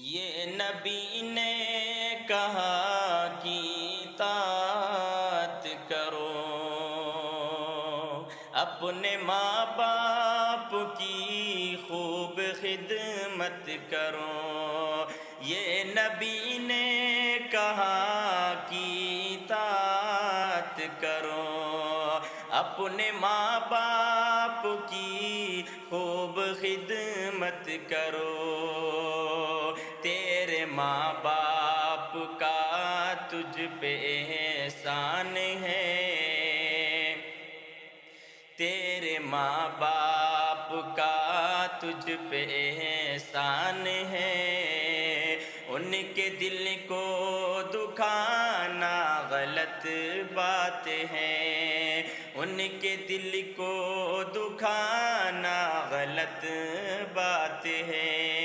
یہ نبی نے کہا کہ اطاعت کرو، اپنے ماں باپ کی خوب خدمت کرو۔ یہ نبی نے کہا کہ اطاعت کرو، اپنے ماں باپ کی خوب خدمت کرو۔ تیرے ماں باپ کا تجھ پہ احسان ہے، تیرے ماں باپ کا تجھ پہ احسان ہے۔ ان کے دل کو دکھانا غلط بات ہے، ان کے دل کو دکھانا غلط بات ہے۔